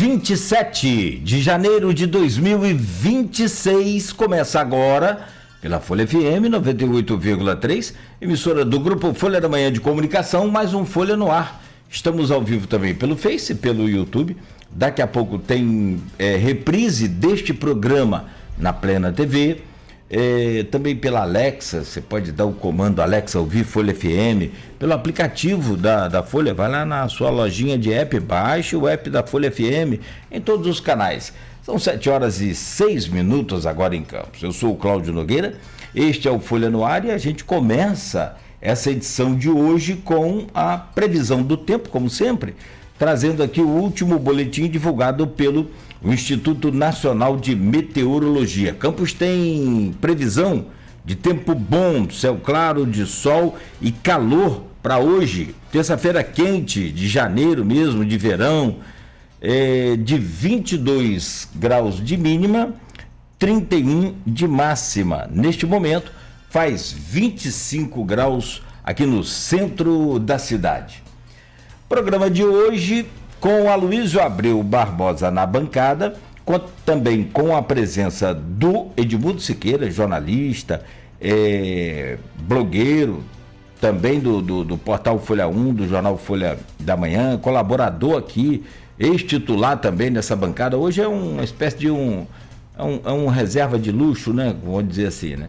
27 de janeiro de 2026, começa agora pela Folha FM 98,3, emissora do Grupo Folha da Manhã de Comunicação, mais um Folha no Ar. Estamos ao vivo também pelo Face, pelo YouTube. Daqui a pouco tem reprise deste programa na Plena TV. Também pela Alexa, você pode dar o comando Alexa ouvir Folha FM, pelo aplicativo da Folha, vai lá na sua lojinha de app, baixe o app da Folha FM em todos os canais. São 7h06 agora em Campos. Eu sou o Cláudio Nogueira, este é o Folha no Ar e a gente começa essa edição de hoje com a previsão do tempo, como sempre, trazendo aqui o último boletim divulgado pelo Instituto Nacional de Meteorologia. Campos tem previsão de tempo bom, céu claro, de sol e calor para hoje, terça-feira quente, de janeiro mesmo, de verão, de 22 graus de mínima, 31 de máxima. Neste momento faz 25 graus aqui no centro da cidade. Programa de hoje com Aloysio Abreu Barbosa na bancada, também com a presença do Edmundo Siqueira, jornalista, blogueiro, também do portal Folha 1, do jornal Folha da Manhã, colaborador aqui, ex-titular também nessa bancada. Hoje é uma espécie de um reserva de luxo, né? Vamos dizer assim, né?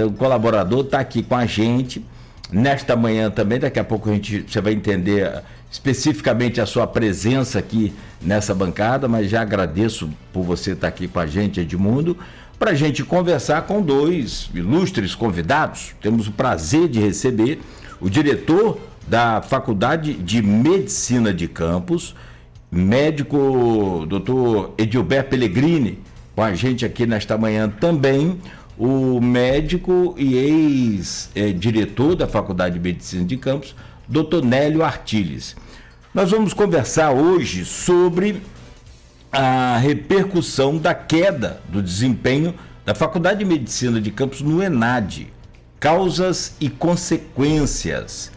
O colaborador está aqui com a gente nesta manhã também. Daqui a pouco você vai entender especificamente a sua presença aqui nessa bancada, mas já agradeço por você estar aqui com a gente, Edmundo, para a gente conversar com dois ilustres convidados. Temos o prazer de receber o diretor da Faculdade de Medicina de Campos, médico Dr. Edilberto Pellegrini, com a gente aqui nesta manhã também, o médico e ex-diretor da Faculdade de Medicina de Campos, Dr. Nélio Artiles. Nós vamos conversar hoje sobre a repercussão da queda do desempenho da Faculdade de Medicina de Campos no ENAD, causas e consequências.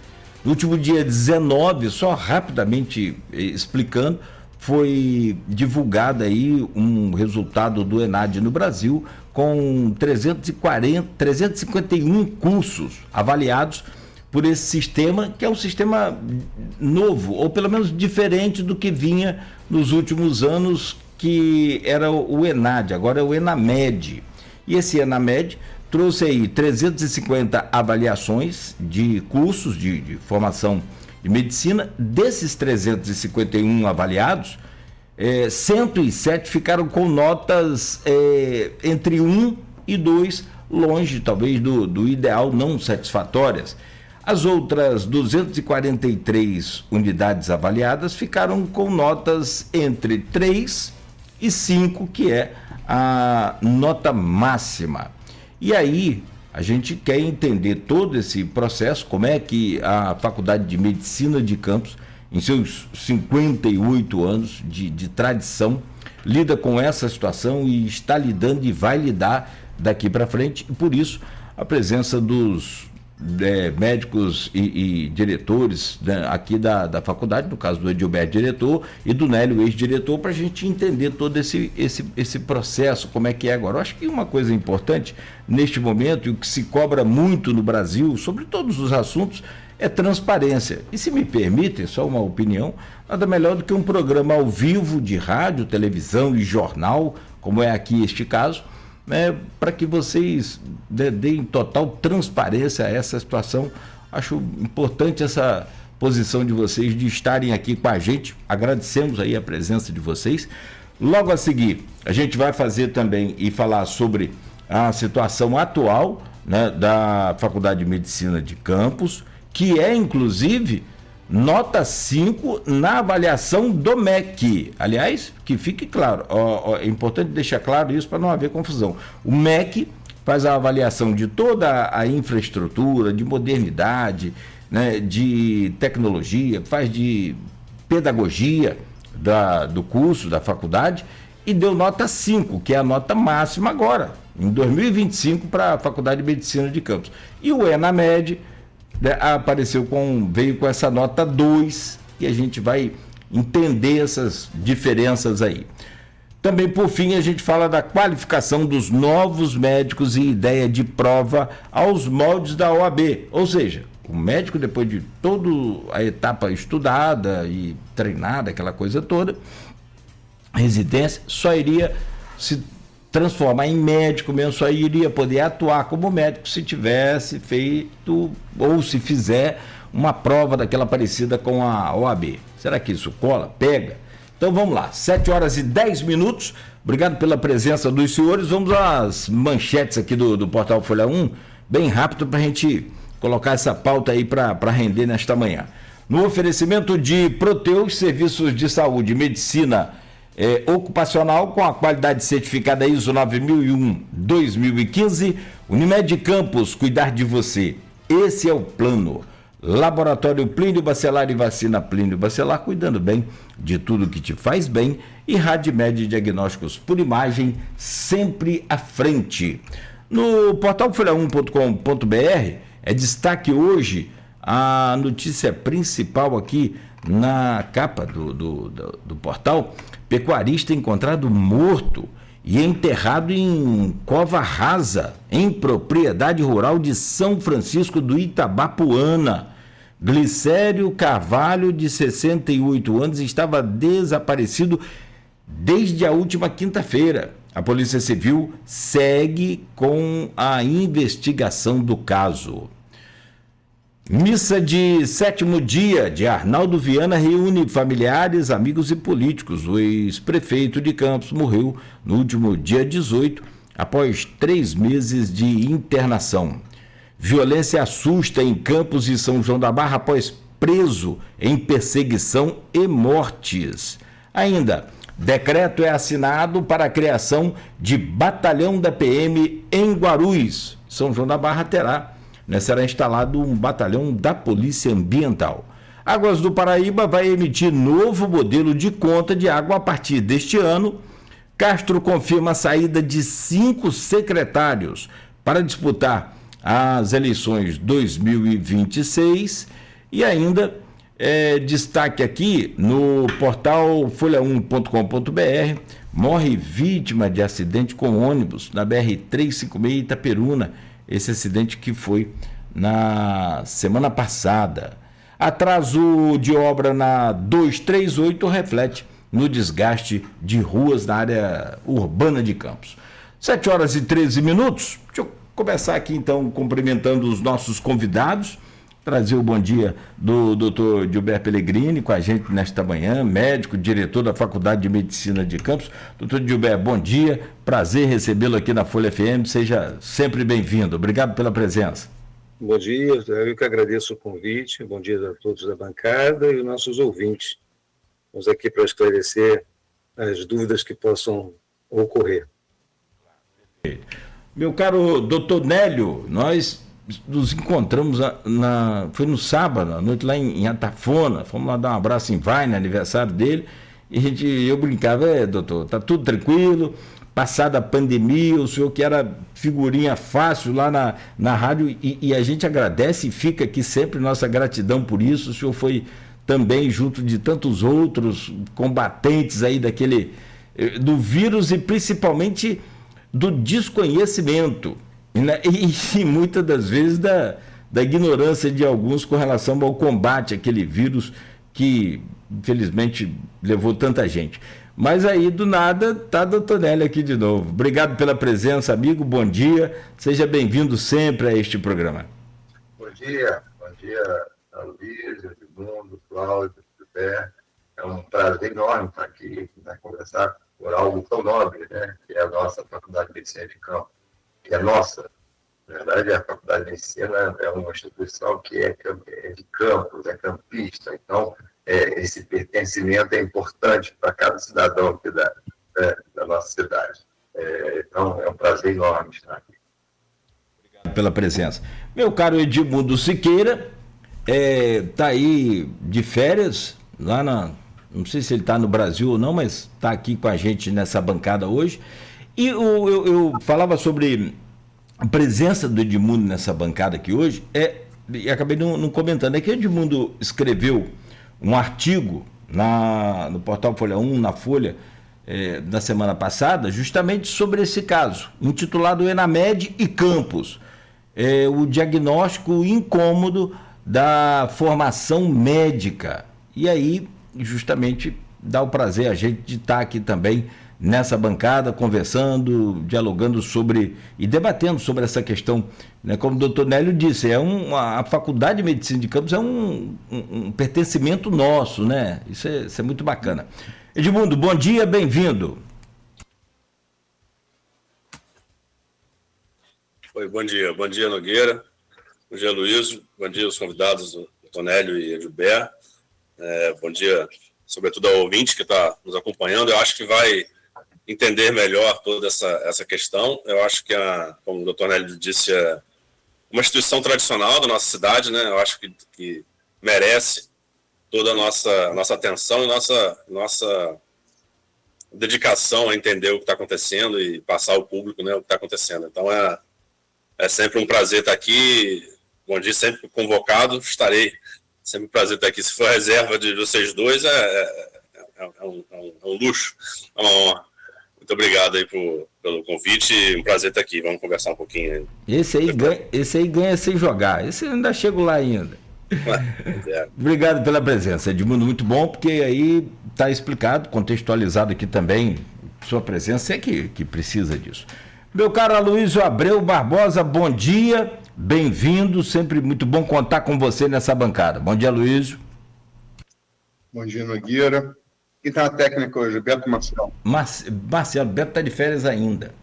No último dia 19, só rapidamente explicando, foi divulgado aí um resultado do ENAD no Brasil com 351 cursos avaliados por esse sistema, que é um sistema novo, ou pelo menos diferente do que vinha nos últimos anos, que era o ENAD, agora é o ENAMED. E esse ENAMED trouxe aí 350 avaliações de cursos de formação de medicina. Desses 351 avaliados, 107 ficaram com notas entre 1 e 2, longe talvez do ideal, não satisfatórias. As outras 243 unidades avaliadas ficaram com notas entre 3 e 5, que é a nota máxima. E aí, a gente quer entender todo esse processo, como é que a Faculdade de Medicina de Campos, em seus 58 anos de tradição, lida com essa situação e está lidando e vai lidar daqui para frente. E por isso, a presença dos médicos e diretores, né, aqui da faculdade, no caso do Edilberto, diretor, e do Nélio, ex-diretor, para a gente entender todo esse processo, como é que é agora. Eu acho que uma coisa importante neste momento, e o que se cobra muito no Brasil, sobre todos os assuntos, é transparência. E se me permitem, só uma opinião, nada melhor do que um programa ao vivo de rádio, televisão e jornal, como é aqui este caso, para que vocês deem total transparência a essa situação. Acho importante essa posição de vocês de estarem aqui com a gente. Agradecemos aí a presença de vocês. Logo a seguir, a gente vai fazer também e falar sobre a situação atual, né, da Faculdade de Medicina de Campos, que é, inclusive, nota 5 na avaliação do MEC. Aliás, que fique claro, é importante deixar claro isso para não haver confusão. O MEC faz a avaliação de toda a infraestrutura, de modernidade, né, de tecnologia, faz de pedagogia do curso, da faculdade, e deu nota 5, que é a nota máxima agora, em 2025, para a Faculdade de Medicina de Campos. E o ENAMED veio com essa nota 2, e a gente vai entender essas diferenças aí. Também, por fim, a gente fala da qualificação dos novos médicos e ideia de prova aos moldes da OAB. Ou seja, o médico, depois de toda a etapa estudada e treinada, aquela coisa toda, residência, só iria se transformar em médico mesmo, só iria poder atuar como médico se tivesse feito ou se fizer uma prova daquela parecida com a OAB. Será que isso cola? Pega? Então vamos lá, 7h10. Obrigado pela presença dos senhores. Vamos às manchetes aqui do Portal Folha 1, bem rápido para a gente colocar essa pauta aí para render nesta manhã. No oferecimento de Proteus, serviços de saúde e medicina ocupacional com a qualidade certificada ISO 9001-2015, Unimed Campos, cuidar de você. Esse é o plano. Laboratório Plínio Bacelar e Vacina Plínio Bacelar, cuidando bem de tudo que te faz bem, e Radmed Diagnósticos por Imagem, sempre à frente. No portal folha1.com.br é destaque hoje a notícia principal aqui na capa do portal: pecuarista encontrado morto e enterrado em cova rasa, em propriedade rural de São Francisco do Itabapoana. Glicério Carvalho, de 68 anos, estava desaparecido desde a última quinta-feira. A Polícia Civil segue com a investigação do caso. Missa de 7º dia de Arnaldo Viana reúne familiares, amigos e políticos. O ex-prefeito de Campos morreu no último dia 18, após 3 meses de internação. Violência assusta em Campos e São João da Barra após preso em perseguição e mortes. Ainda, decreto é assinado para a criação de batalhão da PM em Guarulhos. São João da Barra será instalado um batalhão da Polícia Ambiental. Águas do Paraíba vai emitir novo modelo de conta de água a partir deste ano. Castro confirma a saída de 5 secretários para disputar as eleições 2026. E ainda destaque aqui no portal folha1.com.br: morre vítima de acidente com ônibus na BR-356 Itaperuna. Esse acidente que foi na semana passada. Atraso de obra na 238 reflete no desgaste de ruas na área urbana de Campos. 7h13. Deixa eu começar aqui então cumprimentando os nossos convidados, trazer o bom dia do Dr. Gilberto Pellegrini com a gente nesta manhã, médico, diretor da Faculdade de Medicina de Campos. Dr. Gilberto, bom dia, prazer recebê-lo aqui na Folha FM, seja sempre bem-vindo, obrigado pela presença. Bom dia, eu que agradeço o convite, bom dia a todos da bancada e os nossos ouvintes. Estamos aqui para esclarecer as dúvidas que possam ocorrer. Meu caro doutor Nélio, nós nos encontramos foi no sábado, à noite lá em Atafona, fomos lá dar um abraço em Vai, no aniversário dele, e eu brincava: doutor, tá tudo tranquilo, passada a pandemia, o senhor que era figurinha fácil lá na rádio, e a gente agradece e fica aqui sempre nossa gratidão por isso. O senhor foi também junto de tantos outros combatentes aí do vírus e principalmente do desconhecimento, né? E muitas das vezes da ignorância de alguns com relação ao combate àquele vírus que infelizmente levou tanta gente. Mas aí do nada tá a doutor Nélio aqui de novo. Obrigado pela presença, amigo, bom dia, seja bem-vindo sempre a este programa. Bom dia a Luiz, Edmundo, Cláudio, José. É um prazer enorme estar aqui, né, conversar por algo tão nobre, né, que é a nossa Faculdade de Medicina de Campos, que é nossa. Na verdade, a Faculdade de Medicina é uma instituição que é de Campos, é campista. Então, esse pertencimento é importante para cada cidadão aqui da nossa cidade. Então, é um prazer enorme estar aqui. Obrigado pela presença. Meu caro Edmundo Siqueira, está aí de férias, lá não sei se ele está no Brasil ou não, mas está aqui com a gente nessa bancada hoje. E eu falava sobre a presença do Edmundo nessa bancada aqui hoje, e acabei não comentando, é que o Edmundo escreveu um artigo no portal Folha 1, na Folha, na semana passada, justamente sobre esse caso, intitulado Enamed e Campos, o diagnóstico incômodo da formação médica. E aí, justamente, dá o prazer a gente de estar aqui também nessa bancada, conversando, dialogando sobre e debatendo sobre essa questão, né? Como o doutor Nélio disse, a Faculdade de Medicina de Campos é um pertencimento nosso, né? Isso é muito bacana. Edmundo, bom dia, bem-vindo. Oi, bom dia Nogueira, bom dia Luiz, bom dia os convidados, o doutor Nélio e Edilberto, bom dia sobretudo ao ouvinte que está nos acompanhando. Eu acho que vai entender melhor toda essa questão. Eu acho que, como o doutor Nélio disse, é uma instituição tradicional da nossa cidade, né? Eu acho que merece toda a nossa atenção e nossa dedicação a entender o que está acontecendo e passar ao público, né, o que está acontecendo. Então, é sempre um prazer estar aqui. Bom dia, sempre convocado, estarei. Sempre um prazer estar aqui. Se for a reserva de vocês dois, é um luxo, é uma honra. Muito obrigado aí pelo convite, um prazer estar aqui, vamos conversar um pouquinho. Esse aí ganha sem jogar, esse eu ainda chego lá ainda. Obrigado pela presença, Edmundo, muito bom, porque aí está explicado, contextualizado aqui também, sua presença é que precisa disso. Meu caro Aloysio Abreu Barbosa, bom dia, bem-vindo, sempre muito bom contar com você nessa bancada. Bom dia, Aloysio. Bom dia, Nogueira. Quem está na técnica hoje? Beto Marcelo? Marcelo, Beto está de férias ainda.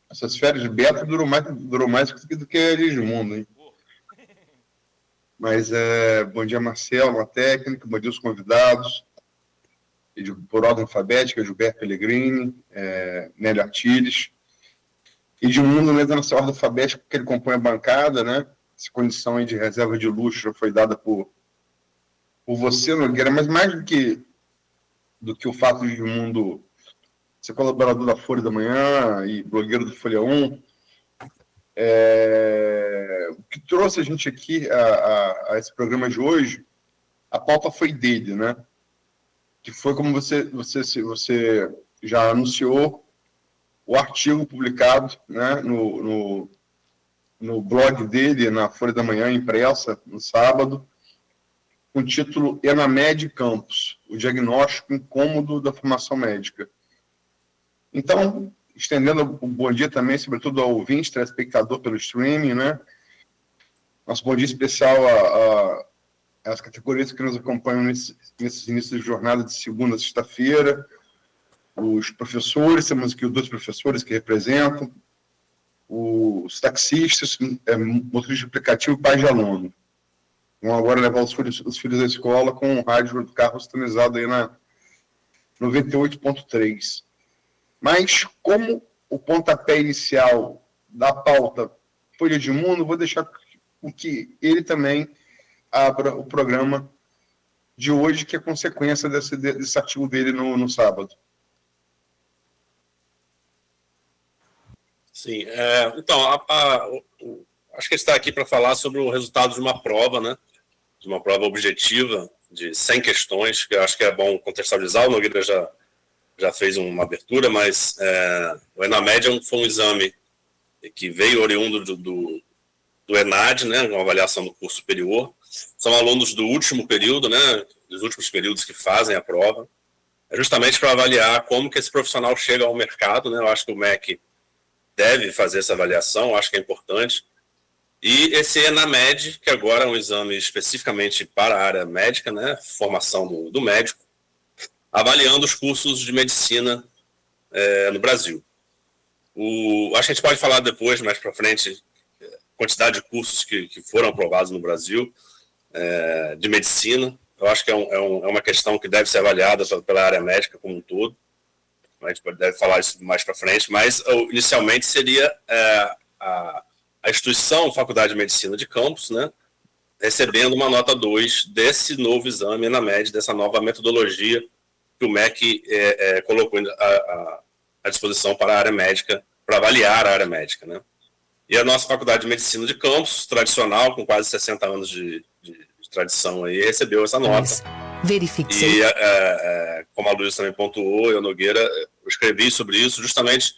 Essas férias de Beto durou mais do que a Edmundo, hein? Mas bom dia, Marcelo, na técnica, bom dia aos convidados. Por ordem alfabética, Gilberto Pellegrini, Nélio Artiles. Edmundo entra nessa ordem alfabética porque ele compõe a bancada, né? Essa condição aí de reserva de luxo já foi dada por você, Nogueira, mas mais do que o fato de Edmundo ser colaborador da Folha da Manhã e blogueiro do Folha 1, o que trouxe a gente aqui a esse programa de hoje, a pauta foi dele, né? Que foi como você já anunciou, o artigo publicado, né, no blog dele, na Folha da Manhã, impressa, no sábado, com o título Enamed Campos, o diagnóstico incômodo da formação médica. Então, estendendo o bom dia também, sobretudo ao ouvinte, telespectador pelo streaming, né? Nosso bom dia especial às categorias que nos acompanham nesses inícios de jornada de segunda a sexta-feira, os professores, temos aqui os 2 professores que representam, os taxistas, motoristas de aplicativo e pais de aluno. Vão agora levar os filhos da escola com o rádio do carro sintonizado aí na 98.3. Mas, como o pontapé inicial da pauta foi de Edmundo, vou deixar com que ele também abra o programa de hoje, que é consequência desse artigo dele no sábado. Sim, então, acho que ele está aqui para falar sobre o resultado de uma prova, né? De uma prova objetiva de 100 questões, que eu acho que é bom contextualizar. O Nogueira já fez uma abertura, mas o Enamed foi um exame que veio oriundo do ENAD, né, uma avaliação do curso superior. São alunos do último período, né, dos últimos períodos que fazem a prova. É justamente para avaliar como que esse profissional chega ao mercado, né. Eu acho que o MEC deve fazer essa avaliação, eu acho que é importante. E esse Enamed, que agora é um exame especificamente para a área médica, né, formação do médico, avaliando os cursos de medicina no Brasil. Acho que a gente pode falar depois, mais para frente, quantidade de cursos que foram aprovados no Brasil de medicina. Eu acho que é uma questão que deve ser avaliada pela área médica como um todo. A gente deve falar isso mais para frente, mas inicialmente seria a instituição Faculdade de Medicina de Campos, né, recebendo uma nota 2 desse novo exame Enamed, dessa nova metodologia que o MEC colocou à disposição para a área médica, para avaliar a área médica, né. E a nossa Faculdade de Medicina de Campos, tradicional, com quase 60 anos de tradição aí, recebeu essa nota. Verifique. E, como a Luísa também pontuou, eu, Nogueira, eu escrevi sobre isso justamente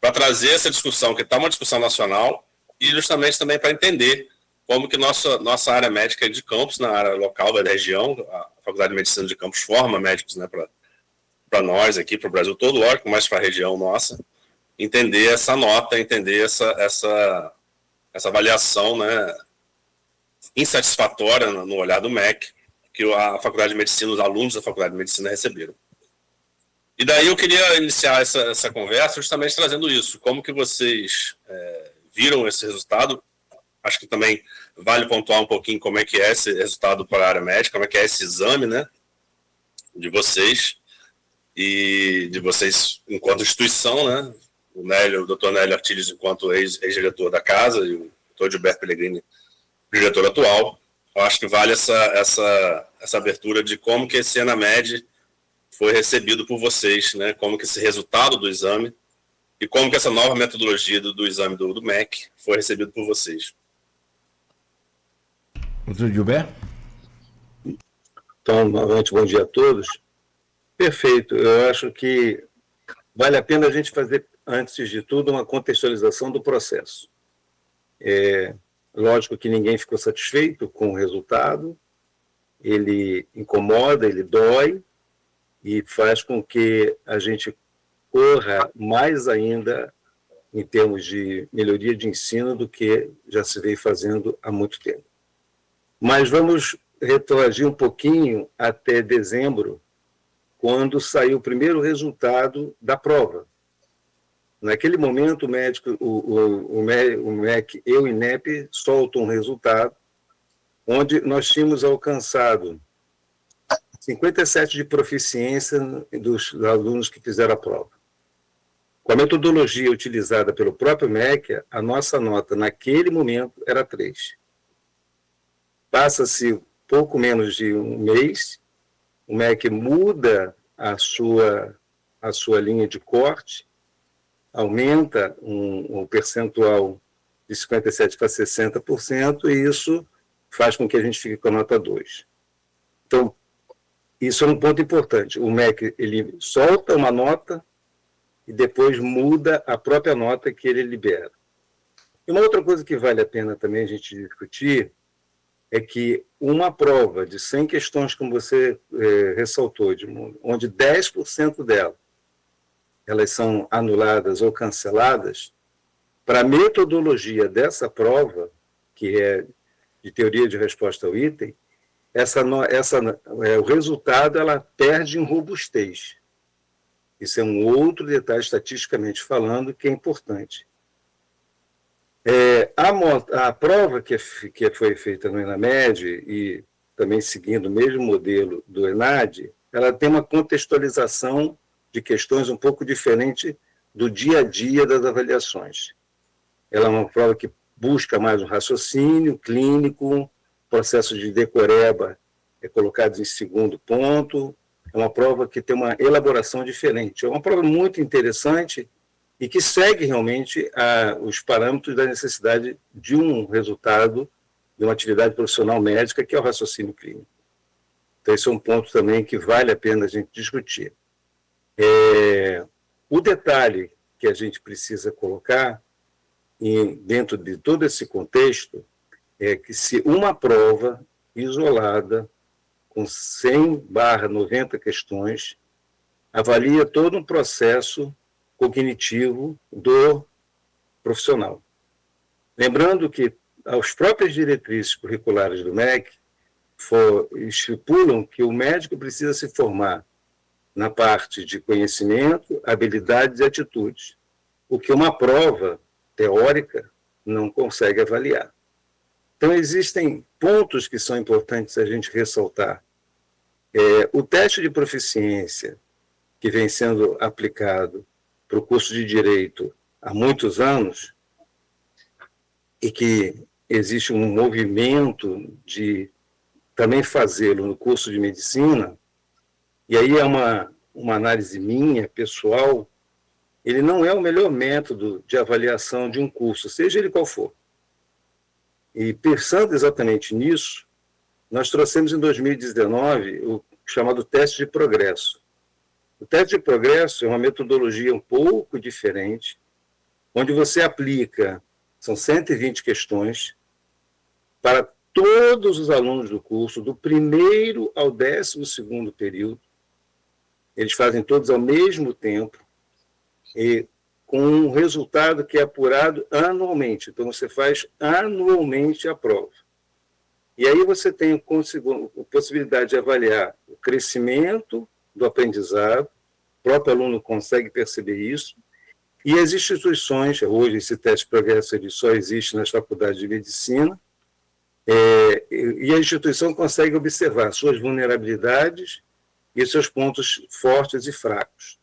para trazer essa discussão, que está uma discussão nacional, e justamente também para entender como que nossa área médica de Campos, na área local da região, a Faculdade de Medicina de Campos forma médicos, né, para nós aqui, para o Brasil todo, lógico, mas para a região nossa, entender essa nota, entender essa avaliação, né, insatisfatória no olhar do MEC, que a Faculdade de Medicina, os alunos da Faculdade de Medicina receberam. E daí eu queria iniciar essa conversa justamente trazendo isso, como que vocês viram esse resultado. Acho que também vale pontuar um pouquinho como é que é esse resultado para a área médica, como é que é esse exame, né, de vocês, e de vocês enquanto instituição, né, o doutor Nélio Artiles enquanto ex-diretor da casa, e o doutor Gilberto Pellegrini, diretor atual. Eu acho que vale essa abertura de como que esse ENAMED foi recebido por vocês, né, como que esse resultado do exame e como que essa nova metodologia do exame do MEC foi recebido por vocês. Doutor Gilberto? Então, novamente, bom dia a todos. Perfeito. Eu acho que vale a pena a gente fazer, antes de tudo, uma contextualização do processo. Lógico que ninguém ficou satisfeito com o resultado, ele incomoda, ele dói e faz com que a gente corra mais ainda em termos de melhoria de ensino do que já se veio fazendo há muito tempo. Mas vamos retroagir um pouquinho até dezembro, quando saiu o primeiro resultado da prova. Naquele momento, o médico, o MEC e o INEP soltam um resultado onde nós tínhamos alcançado 57 de proficiência dos alunos que fizeram a prova. Com a metodologia utilizada pelo próprio MEC, a nossa nota naquele momento era 3. Passa-se pouco menos de um mês, o MEC muda a sua linha de corte, aumenta um percentual de 57% para 60%, e isso faz com que a gente fique com a nota 2. Então, isso é um ponto importante. O MEC, ele solta uma nota e depois muda a própria nota que ele libera. E uma outra coisa que vale a pena também a gente discutir é que uma prova de 100 questões, como você ressaltou, Edmundo, onde 10% delas elas são anuladas ou canceladas, para a metodologia dessa prova, que é de teoria de resposta ao item, o resultado ela perde em robustez. Isso é um outro detalhe, estatisticamente falando, que é importante. A prova que foi feita no ENAMED, e também seguindo o mesmo modelo do ENAD, ela tem uma contextualização de questões um pouco diferente do dia a dia das avaliações. Ela é uma prova que busca mais um raciocínio clínico, processo de decoreba é colocado em segundo ponto, é uma prova que tem uma elaboração diferente. É uma prova muito interessante e que segue realmente os parâmetros da necessidade de um resultado de uma atividade profissional médica, que é o raciocínio clínico. Então, esse é um ponto também que vale a pena a gente discutir. O detalhe que a gente precisa colocar dentro de todo esse contexto é que se uma prova isolada com 100/90 questões avalia todo um processo cognitivo do profissional. Lembrando que as próprias diretrizes curriculares do MEC estipulam que o médico precisa se formar na parte de conhecimento, habilidades e atitudes, o que uma prova teórica não consegue avaliar. Então, existem pontos que são importantes a gente ressaltar. O teste de proficiência, que vem sendo aplicado para o curso de Direito há muitos anos, e que existe um movimento de também fazê-lo no curso de Medicina, e aí é uma análise minha, pessoal, ele não é o melhor método de avaliação de um curso, seja ele qual for. E pensando exatamente nisso, nós trouxemos em 2019 o chamado teste de progresso. O teste de progresso é uma metodologia um pouco diferente, onde você aplica, são 120 questões, para todos os alunos do curso, do primeiro ao 12º período. Eles fazem todos ao mesmo tempo, e com um resultado que é apurado anualmente. Então, você faz anualmente a prova. E aí você tem a possibilidade de avaliar o crescimento do aprendizado, o próprio aluno consegue perceber isso, e as instituições, hoje esse teste de progresso ele só existe nas faculdades de medicina, e a instituição consegue observar suas vulnerabilidades e seus pontos fortes e fracos.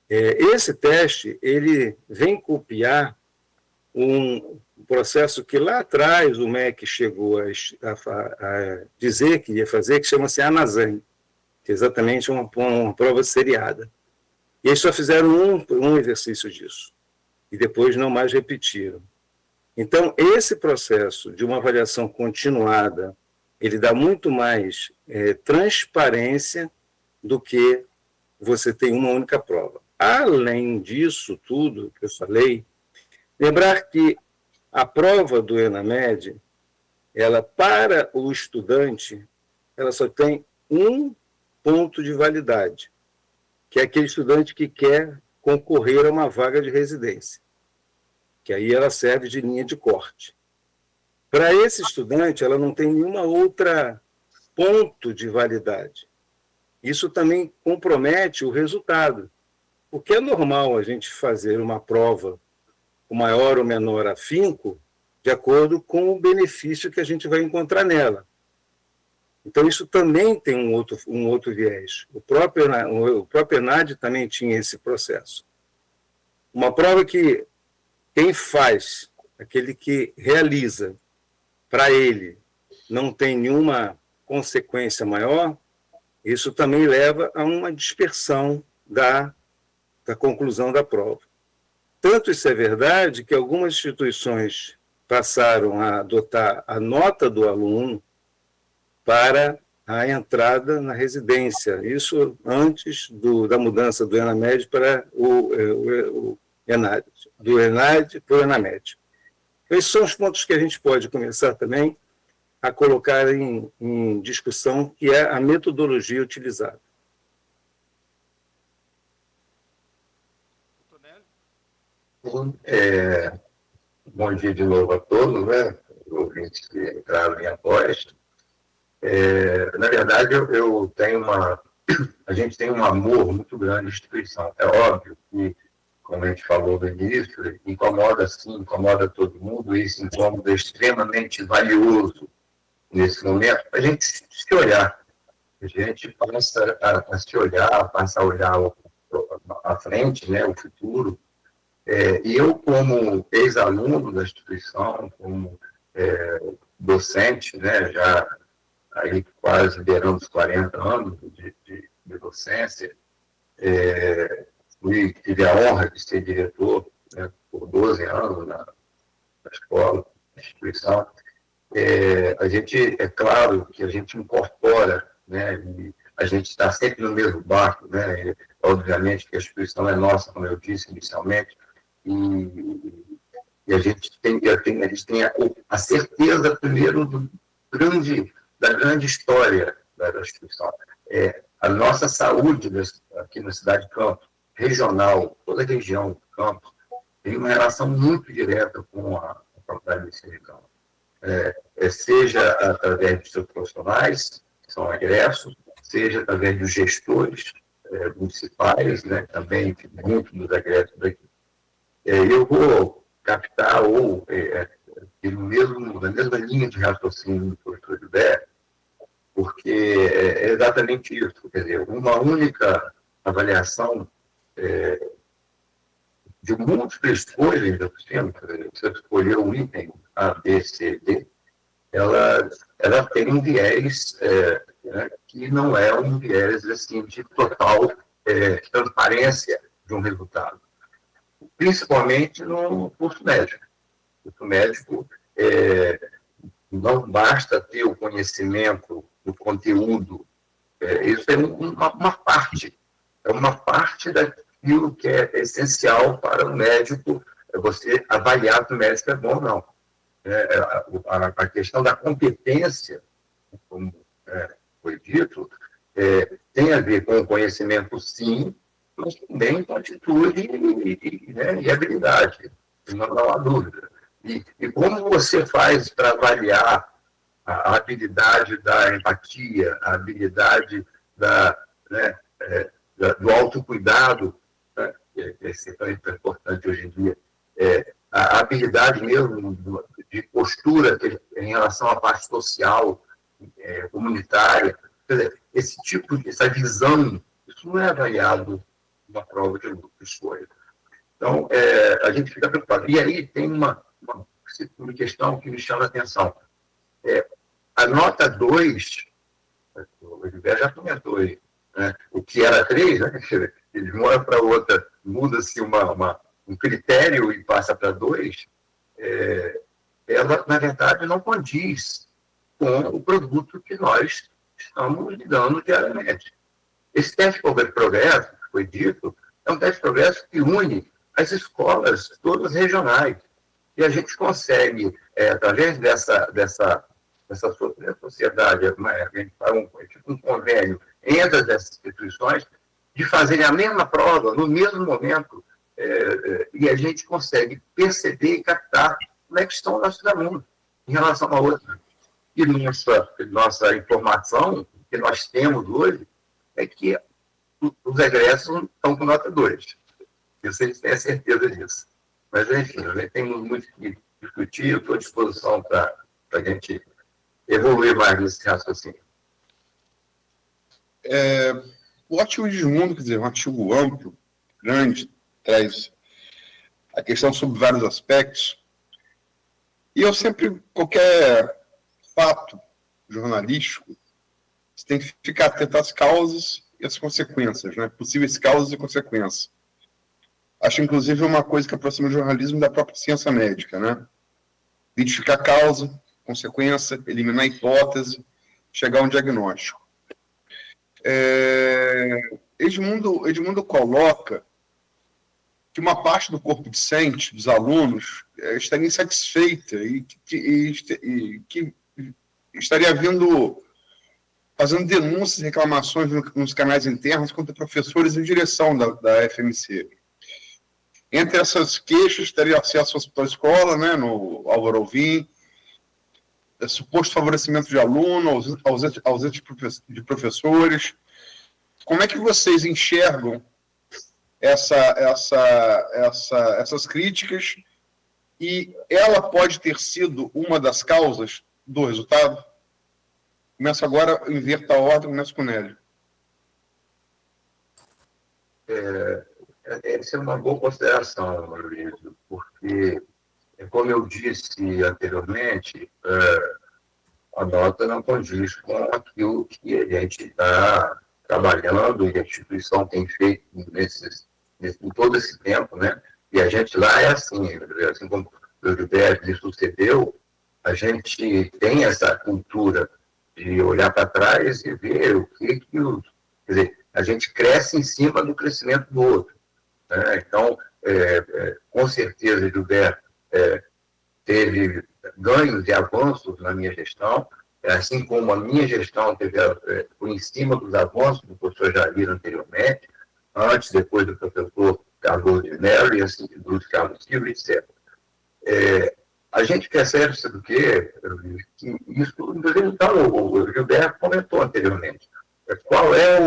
Esse teste ele vem copiar um processo que lá atrás o MEC chegou a dizer que ia fazer, que chama-se ANASAM, que é exatamente uma prova seriada. E eles só fizeram um exercício disso, e depois não mais repetiram. Então, esse processo de uma avaliação continuada, ele dá muito mais transparência do que você tem uma única prova. Além disso tudo que eu falei, lembrar que a prova do ENAMED, ela, para o estudante, ela só tem um ponto de validade, que é aquele estudante que quer concorrer a uma vaga de residência, que aí ela serve de linha de corte. Para esse estudante, ela não tem nenhuma outra ponto de validade. Isso também compromete o resultado, porque é normal a gente fazer uma prova com maior ou menor afinco de acordo com o benefício que a gente vai encontrar nela. Então, isso também tem um outro viés. O próprio ENAD também tinha esse processo. Uma prova que quem faz, aquele que realiza, para ele não tem nenhuma consequência maior, isso também leva a uma dispersão da conclusão da prova. Tanto isso é verdade que algumas instituições passaram a adotar a nota do aluno para a entrada na residência. Isso antes da mudança do ENAMED para o ENAD, do ENAD para o ENAMED. Esses são os pontos que a gente pode começar também a colocar em discussão, que é a metodologia utilizada. Bom dia de novo a todos, né? Ouvintes que entraram em após. Na verdade, eu tenho a gente tem um amor muito grande à instituição. É óbvio que, como a gente falou no início, incomoda sim, incomoda todo mundo, e esse incômodo é extremamente valioso nesse momento, a gente se olhar. A gente passa a se olhar, passa a olhar à frente, né, o futuro. E eu, como ex-aluno da instituição, como docente, né, já aí quase beirando os 40 anos de docência, tive a honra de ser diretor, né, por 12 anos na escola, na instituição. A gente, é claro que a gente incorpora, né, e a gente está sempre no mesmo barco, né, obviamente que a instituição é nossa, como eu disse inicialmente, e a gente tem a certeza, primeiro, da grande história da instituição. A nossa saúde aqui na cidade de Campos, regional, toda a região de Campos, tem uma relação muito direta com a faculdade de medicina de Campos. Seja através dos seus profissionais, que são egressos, seja através dos gestores municipais, né, também muitos dos egressos daqui. Eu vou captar na mesma linha de raciocínio do professor Gilberto, porque é exatamente isso. Quer dizer, uma única avaliação de múltiplas coisas do sistema, você escolheu um item A, B, C, D, ela tem um viés né, que não é um viés assim, de total transparência de um resultado. Principalmente no curso médico. O curso médico não basta ter o conhecimento do conteúdo, isso é uma parte daquilo que é essencial para o médico, você avaliar se o médico é bom ou não. A questão da competência, como foi dito, tem a ver com o conhecimento, sim, mas também com atitude e habilidade, não há dúvida. E como você faz para avaliar a habilidade da empatia, a habilidade do autocuidado, né, que é tão importante hoje em dia, a habilidade mesmo de postura em relação à parte social, comunitária, quer dizer, essa visão, isso não é avaliado numa prova de escolha. Então, a gente fica preocupado. E aí tem uma questão que me chama a atenção. A nota 2, o Gilberto já comentou aí, né? O que era 3, né? Ele de uma hora para outra muda-se um critério e passa para 2, ela, na verdade, não condiz com o produto que nós estamos lidando diariamente. Esse teste de progresso, que foi dito, é um teste de progresso que une as escolas todas regionais. E a gente consegue, através dessa sociedade, a gente faz um convênio entre as instituições, de fazerem a mesma prova no mesmo momento, e a gente consegue perceber e captar como é que estão os nossos alunos em relação a outra. E nossa informação que nós temos hoje é que os egressos estão com nota 2. Isso a gente tem a certeza disso. Mas, enfim, temos muito que discutir, eu estou à disposição para a gente evoluir mais nesse raciocínio. O artigo de Edmundo, quer dizer, um artigo amplo, grande, traz a questão sobre vários aspectos. E eu sempre, qualquer fato jornalístico, você tem que ficar atento às causas e às consequências, né? Possíveis causas e consequências. Acho, inclusive, uma coisa que aproxima o jornalismo da própria ciência médica, né? Identificar causa, consequência, eliminar a hipótese, chegar a um diagnóstico. Edmundo coloca que uma parte do corpo docente, dos alunos, estaria insatisfeita e que estaria fazendo denúncias e reclamações nos canais internos contra professores e direção da FMC. Entre essas queixas, teria acesso ao hospital escola, né, no Álvaro Alvim, suposto favorecimento de aluno, ausência de professores. Como é que vocês enxergam essas críticas, e ela pode ter sido uma das causas do resultado? Começo agora, inverta a ordem, começo com o Nélio. Essa é uma boa consideração, Luiz, porque, como eu disse anteriormente, a nota não condiz com aquilo que a gente está trabalhando e a instituição tem feito em todo esse tempo, né? E a gente lá é assim como o Gilberto lhe sucedeu, a gente tem essa cultura de olhar para trás e ver o que quer dizer, a gente cresce em cima do crescimento do outro. Né? Então, com certeza, Gilberto teve ganhos e avanços na minha gestão, assim como a minha gestão foi em cima dos avanços do professor Jair anteriormente, antes, depois do professor Carlos de Mello e assim do Carlos Silva, etc. A gente percebe, sabe o quê? Que isso, então, o Gilberto comentou anteriormente. Qual é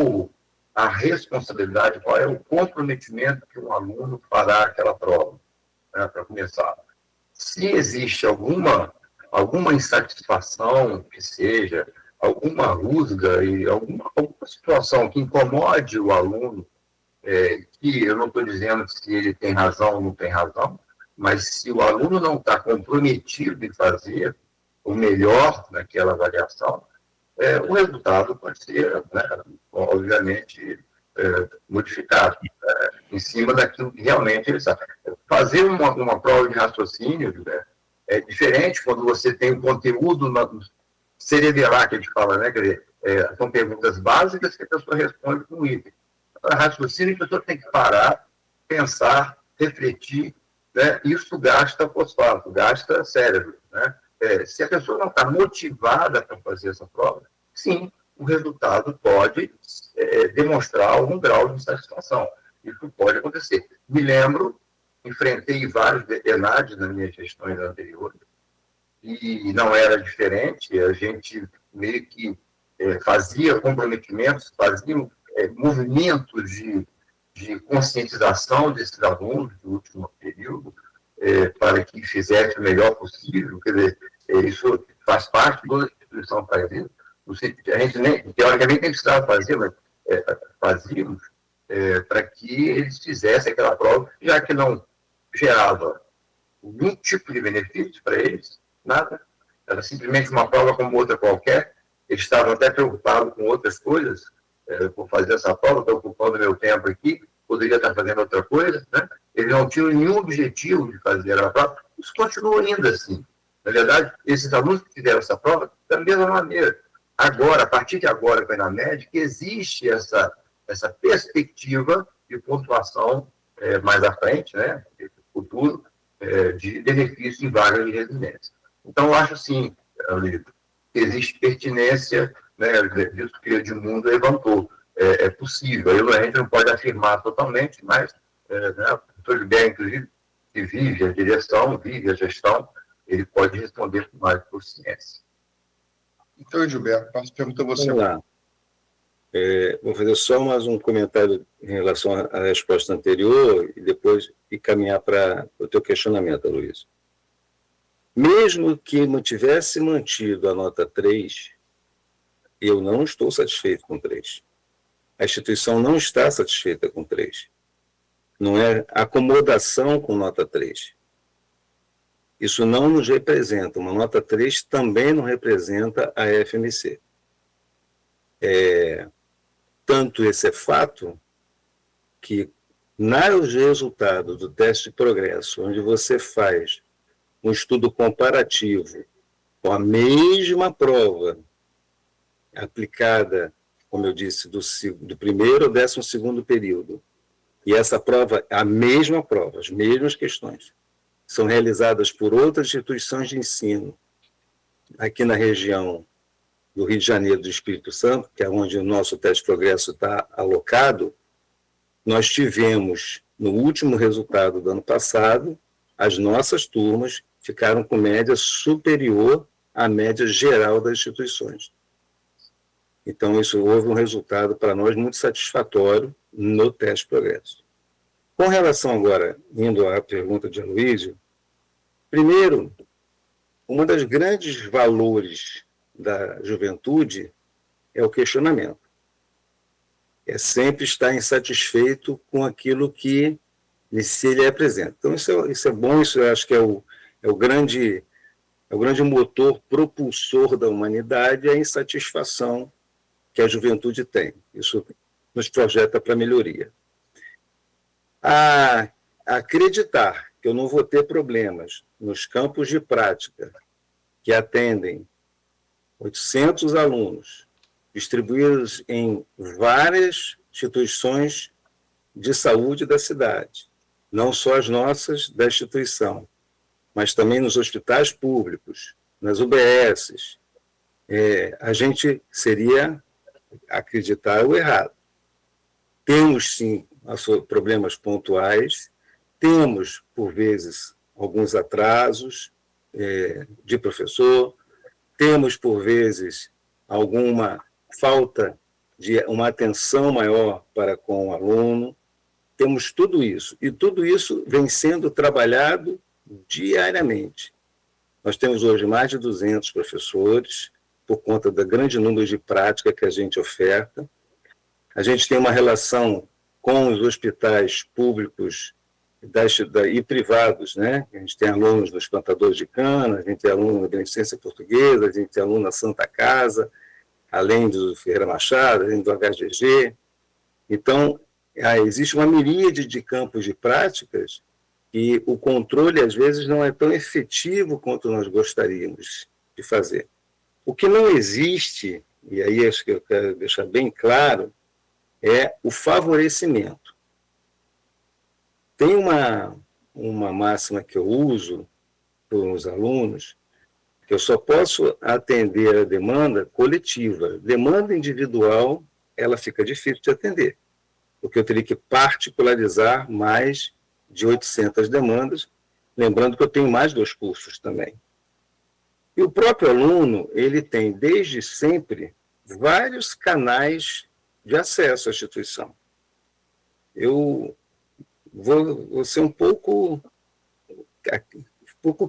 a responsabilidade, qual é o comprometimento que um aluno fará aquela prova, né, para começar? Se existe alguma insatisfação, que seja, alguma rusga e alguma situação que incomode o aluno, que eu não estou dizendo se ele tem razão ou não tem razão, mas se o aluno não está comprometido em fazer o melhor naquela avaliação, o resultado pode ser, né, obviamente, modificado em cima daquilo que realmente ele sabe. Fazer uma prova de raciocínio, né, É diferente quando você tem o conteúdo cerebelar, que a gente fala, né? Quer dizer, são perguntas básicas que a pessoa responde com item. Para raciocínio, a pessoa tem que parar, pensar, refletir, né? Isso gasta fosfato, gasta cérebro, né? Se a pessoa não está motivada para fazer essa prova, sim, o resultado pode demonstrar algum grau de insatisfação. Isso pode acontecer. Me lembro, enfrentei vários ENADs nas minhas gestões anteriores, e não era diferente, a gente meio que fazia comprometimentos, fazia movimentos de conscientização desses alunos do último período, para que fizesse o melhor possível. Quer dizer, isso faz parte, toda a instituição faz isso. A gente teoricamente nem precisava fazer, mas fazíamos para que eles fizessem aquela prova, já que não gerava nenhum tipo de benefício para eles, nada. Era simplesmente uma prova como outra qualquer. Eles estavam até preocupados com outras coisas, por fazer essa prova, estou ocupando meu tempo aqui, poderia estar fazendo outra coisa, né? Eles não tinham nenhum objetivo de fazer a prova. Isso continua ainda assim. Na verdade, esses alunos que fizeram essa prova, da mesma maneira. Agora, a partir de agora, com a ENAMED, que existe essa perspectiva de pontuação mais à frente, né, futuro, de benefício em vagas de residência. Então, eu acho, assim, que existe pertinência, né, disso que o Edmundo levantou. É possível. A gente não pode afirmar totalmente, mas né, o professor Gilberto, inclusive, que vive a direção, vive a gestão, ele pode responder com mais consciência. Então, Gilberto, passo a pergunta a você. Vamos lá. Vou fazer só mais um comentário em relação à resposta anterior e depois caminhar para o teu questionamento, Luiz. Mesmo que tivesse mantido a nota 3, eu não estou satisfeito com 3. A instituição não está satisfeita com 3. Não é acomodação com nota 3. Isso não nos representa. Uma nota 3 também não representa a FMC. Tanto esse é fato que, nos resultados do teste de progresso, onde você faz um estudo comparativo com a mesma prova aplicada, como eu disse, do primeiro ao 12º período, e essa prova, a mesma prova, as mesmas questões, são realizadas por outras instituições de ensino aqui na região do Rio de Janeiro, do Espírito Santo, que é onde o nosso teste de progresso está alocado. Nós tivemos, no último resultado do ano passado, as nossas turmas ficaram com média superior à média geral das instituições. Então, houve um resultado para nós muito satisfatório no teste de progresso. Com relação agora, indo à pergunta de Aloysio, primeiro, um dos grandes valores da juventude é o questionamento. É sempre estar insatisfeito com aquilo que se ele apresenta. Então, isso é bom, isso eu acho que é o grande motor propulsor da humanidade, a insatisfação que a juventude tem. Isso nos projeta para melhoria. Acreditar que eu não vou ter problemas nos campos de prática que atendem 800 alunos, distribuídos em várias instituições de saúde da cidade, não só as nossas da instituição, mas também nos hospitais públicos, nas UBSs, a gente seria acreditar o errado. Temos, sim, problemas pontuais, temos, por vezes, alguns atrasos de professor, temos, por vezes, alguma falta de uma atenção maior para com o aluno, temos tudo isso, e tudo isso vem sendo trabalhado diariamente. Nós temos hoje mais de 200 professores, por conta do grande número de prática que a gente oferta. A gente tem uma relação com os hospitais públicos e privados, né? A gente tem alunos nos plantadores de cana, a gente tem aluno na Beneficência Portuguesa, a gente tem aluno na Santa Casa, além do Ferreira Machado, além do HGG. Então, existe uma miríade de campos de práticas que o controle, às vezes, não é tão efetivo quanto nós gostaríamos de fazer. O que não existe, e aí acho que eu quero deixar bem claro, é o favorecimento. Tem uma máxima que eu uso para os alunos, que eu só posso atender a demanda coletiva. Demanda individual, ela fica difícil de atender, porque eu teria que particularizar mais de 800 demandas, lembrando que eu tenho mais 2 cursos também. E o próprio aluno, ele tem, desde sempre, vários canais de acesso à instituição. Eu vou ser um pouco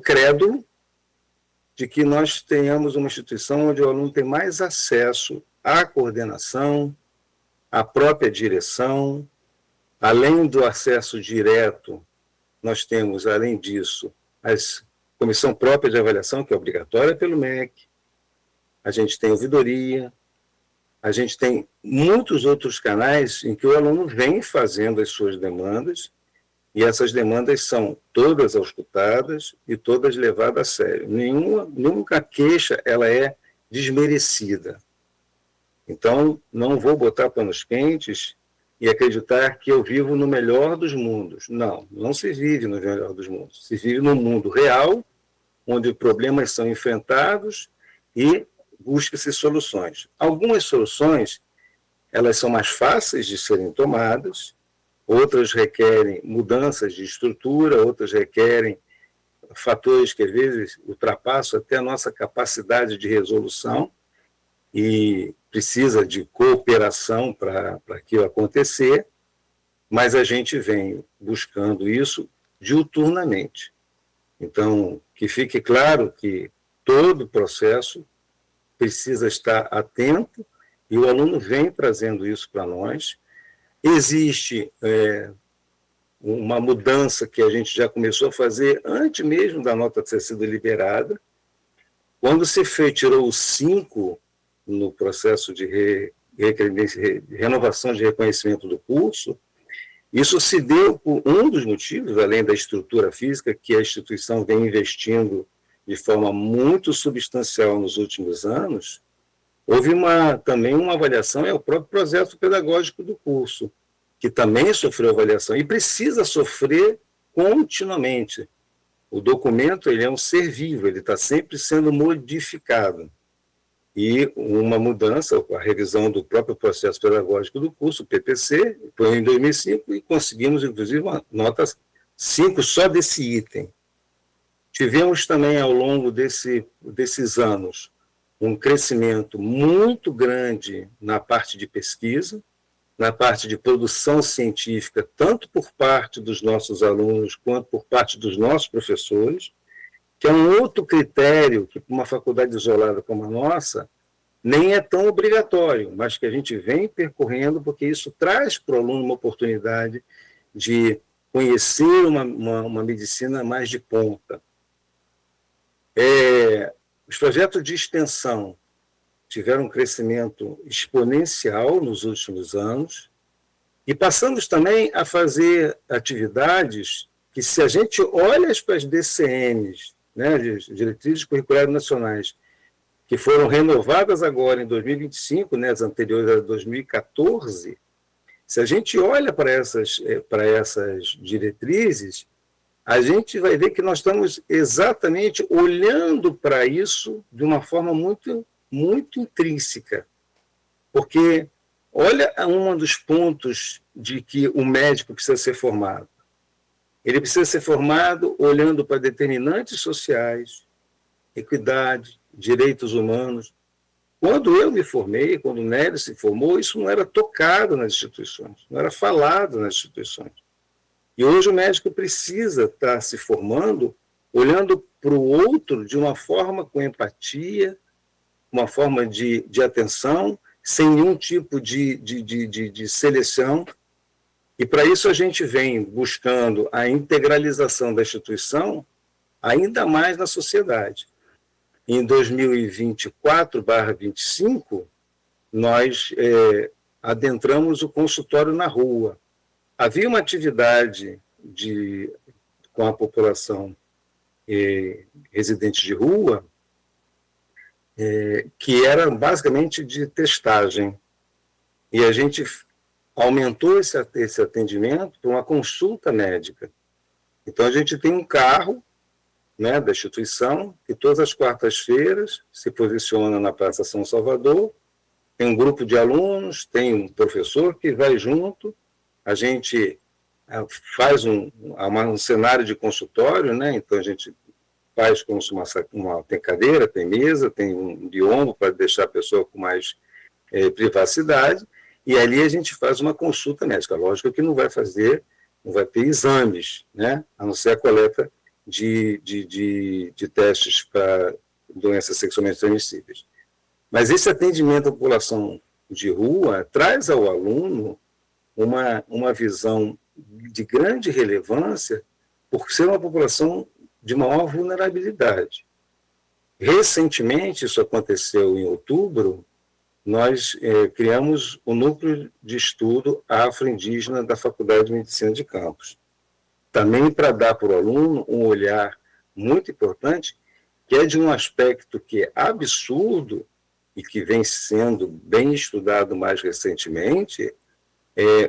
crédulo de que nós tenhamos uma instituição onde o aluno tem mais acesso à coordenação, à própria direção. Além do acesso direto, nós temos, além disso, a comissão própria de avaliação, que é obrigatória pelo MEC, a gente tem ouvidoria, a gente tem muitos outros canais em que o aluno vem fazendo as suas demandas, e essas demandas são todas auscultadas e todas levadas a sério. Nunca queixa ela é desmerecida. Então, não vou botar panos quentes e acreditar que eu vivo no melhor dos mundos. Não, não se vive no melhor dos mundos. Se vive no mundo real, onde problemas são enfrentados e busca-se soluções. Algumas soluções, elas são mais fáceis de serem tomadas, outras requerem mudanças de estrutura, outras requerem fatores que, às vezes, ultrapassam até a nossa capacidade de resolução e precisa de cooperação para aquilo acontecer, mas a gente vem buscando isso diuturnamente. Então, que fique claro que todo o processo precisa estar atento e o aluno vem trazendo isso para nós. Existe uma mudança que a gente já começou a fazer antes mesmo da nota ter sido liberada. Quando se tirou o 5 no processo de renovação de reconhecimento do curso, isso se deu por um dos motivos, além da estrutura física, que a instituição vem investindo de forma muito substancial nos últimos anos. Houve também uma avaliação, é o próprio processo pedagógico do curso, que também sofreu avaliação e precisa sofrer continuamente. O documento ele é um ser vivo, ele está sempre sendo modificado. E uma mudança, a revisão do próprio processo pedagógico do curso, o PPC, foi em 2005 e conseguimos, inclusive, uma nota 5 só desse item. Tivemos também, ao longo desses anos, um crescimento muito grande na parte de pesquisa, na parte de produção científica, tanto por parte dos nossos alunos quanto por parte dos nossos professores, que é um outro critério que, para uma faculdade isolada como a nossa, nem é tão obrigatório, mas que a gente vem percorrendo, porque isso traz para o aluno uma oportunidade de conhecer uma medicina mais de ponta. Os projetos de extensão tiveram um crescimento exponencial nos últimos anos e passamos também a fazer atividades que, se a gente olha para as DCNs, né, Diretrizes Curriculares Nacionais, que foram renovadas agora em 2025, né, as anteriores a 2014, se a gente olha para essas diretrizes, a gente vai ver que nós estamos exatamente olhando para isso de uma forma muito, muito intrínseca. Porque olha um dos pontos de que o médico precisa ser formado. Ele precisa ser formado olhando para determinantes sociais, equidade, direitos humanos. Quando eu me formei, quando o Nélio se formou, isso não era tocado nas instituições, não era falado nas instituições. E hoje o médico precisa estar se formando olhando para o outro de uma forma com empatia, uma forma de atenção, sem nenhum tipo de seleção. E para isso a gente vem buscando a integralização da instituição ainda mais na sociedade. Em 2024/25, nós adentramos o consultório na rua. Havia uma atividade com a população residente de rua, que era basicamente de testagem. E a gente aumentou esse atendimento para uma consulta médica. Então, a gente tem um carro, né, da instituição, que todas as quartas-feiras se posiciona na Praça São Salvador, tem um grupo de alunos, tem um professor que vai junto, a gente faz um cenário de consultório, né, então a gente faz como se tem cadeira, tem mesa, tem um biombo para deixar a pessoa com mais privacidade, e ali a gente faz uma consulta médica. Lógico que não vai ter exames, né, a não ser a coleta de testes para doenças sexualmente transmissíveis. Mas esse atendimento à população de rua traz ao aluno uma visão de grande relevância por ser uma população de maior vulnerabilidade. Recentemente, isso aconteceu em outubro, nós criamos o Núcleo de Estudo Afro-Indígena da Faculdade de Medicina de Campos, também para dar para o aluno um olhar muito importante, que é de um aspecto que é absurdo e que vem sendo bem estudado mais recentemente,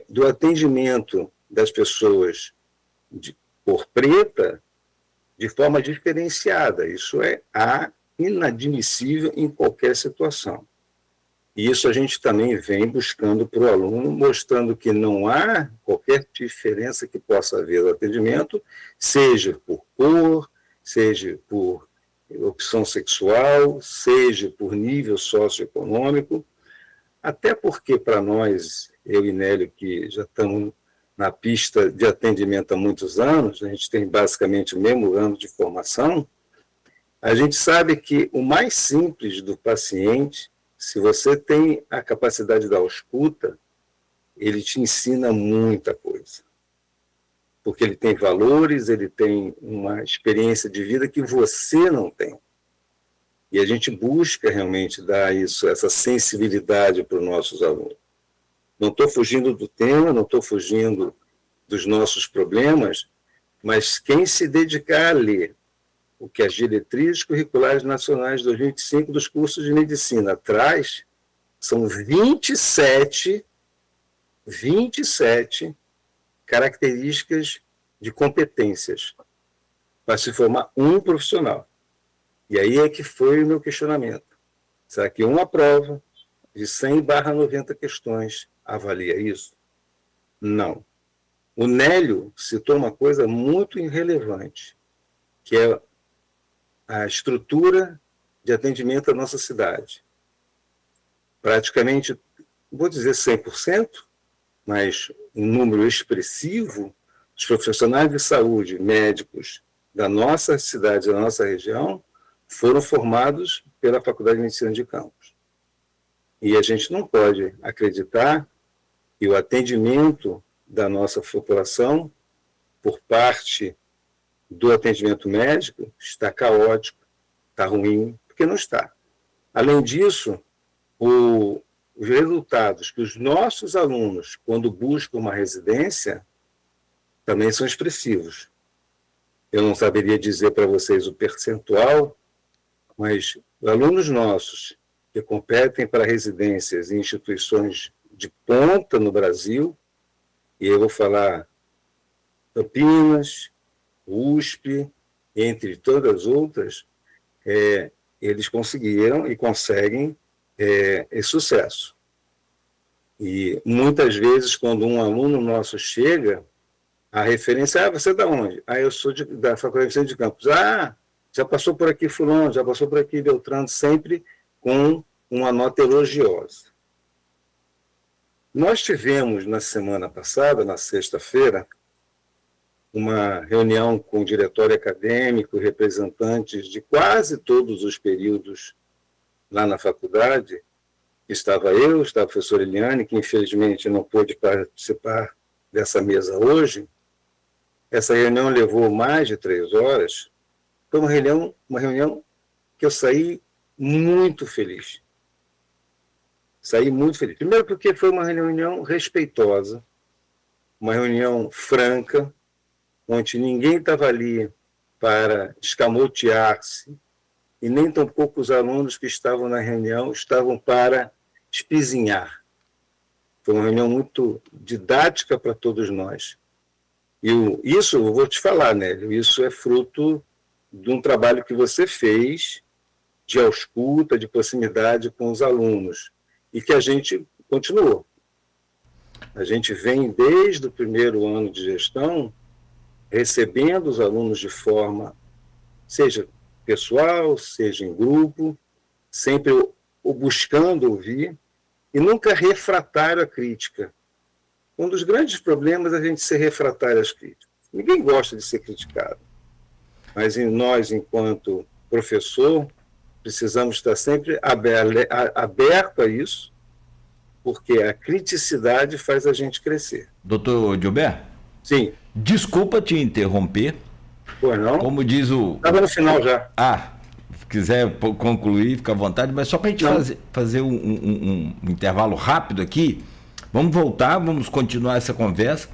do atendimento das pessoas de cor preta de forma diferenciada. Isso é inadmissível em qualquer situação. E isso a gente também vem buscando para o aluno, mostrando que não há qualquer diferença que possa haver no atendimento, seja por cor, seja por opção sexual, seja por nível socioeconômico, até porque para nós, eu e Nélio, que já estamos na pista de atendimento há muitos anos, a gente tem basicamente o mesmo ano de formação, a gente sabe que o mais simples do paciente, se você tem a capacidade da escuta, ele te ensina muita coisa. Porque ele tem valores, ele tem uma experiência de vida que você não tem. E a gente busca realmente dar essa sensibilidade para os nossos alunos. Não estou fugindo do tema, não estou fugindo dos nossos problemas, mas quem se dedicar a ler o que as diretrizes curriculares nacionais de 2005 dos cursos de medicina traz, são 27 características de competências para se formar um profissional. E aí é que foi o meu questionamento. Será que uma prova de 100/90 questões avalia isso? Não. O Nélio citou uma coisa muito irrelevante, que é a estrutura de atendimento da nossa cidade. Praticamente, vou dizer 100%, mas um número expressivo, os profissionais de saúde, médicos da nossa cidade, da nossa região, foram formados pela Faculdade de Medicina de Campos. E a gente não pode acreditar que o atendimento da nossa população, por parte do atendimento médico, está caótico, está ruim, porque não está. Além disso, os resultados que os nossos alunos, quando buscam uma residência, também são expressivos. Eu não saberia dizer para vocês o percentual, mas alunos nossos que competem para residências em instituições de ponta no Brasil, e eu vou falar Campinas, USP, entre todas as outras, eles conseguiram e conseguem esse sucesso. E muitas vezes, quando um aluno nosso chega, a referência, você é de onde? Eu sou da Faculdade de Medicina de Campos. Já passou por aqui fulano, já passou por aqui Beltrano, sempre com uma nota elogiosa. Nós tivemos, na semana passada, na sexta-feira, uma reunião com o diretório acadêmico, representantes de quase todos os períodos lá na faculdade. Estava a professora Eliane, que infelizmente não pôde participar dessa mesa hoje. Essa reunião levou mais de 3 horas. Foi uma reunião que eu saí muito feliz. Saí muito feliz. Primeiro porque foi uma reunião respeitosa, uma reunião franca, onde ninguém estava ali para escamotear-se, e nem tampouco os alunos que estavam na reunião estavam para espizinhar. Foi uma reunião muito didática para todos nós. E isso, eu vou te falar, Nélio, isso é fruto de um trabalho que você fez de ausculta, de proximidade com os alunos, e que a gente continuou. A gente vem desde o primeiro ano de gestão recebendo os alunos de forma, seja pessoal, seja em grupo, sempre o buscando ouvir, e nunca refratário à crítica. Um dos grandes problemas é a gente ser refratário às críticas. Ninguém gosta de ser criticado, mas nós, enquanto professor, precisamos estar sempre aberto a isso, porque a criticidade faz a gente crescer. Doutor Gilberto? Sim. Desculpa te interromper. Pois não? Como diz o... Estava no final já. Se quiser concluir, fica à vontade, mas só para a gente fazer um intervalo rápido aqui, vamos voltar, vamos continuar essa conversa.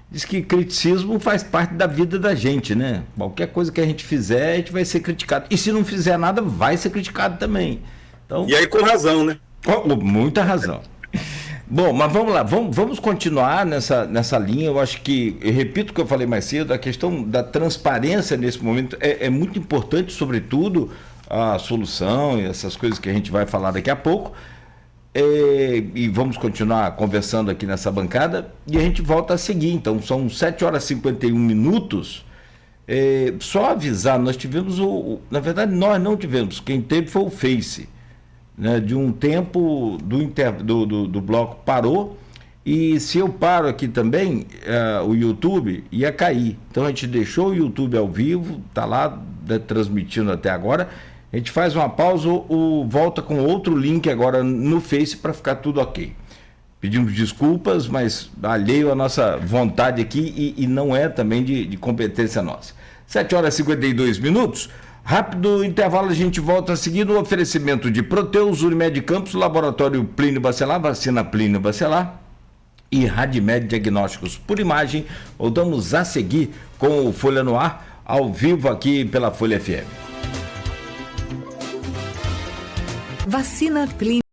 Diz que criticismo faz parte da vida da gente, né? Qualquer coisa que a gente fizer, a gente vai ser criticado. E se não fizer nada, vai ser criticado também. Então, e aí com razão, né? Muita razão. Bom, mas vamos lá, vamos continuar nessa linha. Eu acho que, eu repito o que eu falei mais cedo, a questão da transparência nesse momento é muito importante, sobretudo a solução e essas coisas que a gente vai falar daqui a pouco. E vamos continuar conversando aqui nessa bancada e a gente volta a seguir. Então, são 7h51. Só avisar, nós tivemos na verdade, nós não tivemos, quem teve foi o Face. Né, de um tempo do bloco parou, e se eu paro aqui também, o YouTube ia cair. Então a gente deixou o YouTube ao vivo, está lá transmitindo até agora. A gente faz uma pausa, volta com outro link agora no Face para ficar tudo ok. Pedimos desculpas, mas alheio à nossa vontade aqui e não é também de competência nossa. 7h52. Rápido intervalo, a gente volta a seguir no oferecimento de Proteus, Unimed Campos, Laboratório Plínio Bacelar, Vacina Plínio Bacelar e Radimed Diagnósticos por Imagem. Voltamos a seguir com o Folha no Ar, ao vivo aqui pela Folha FM. Vacina Plínio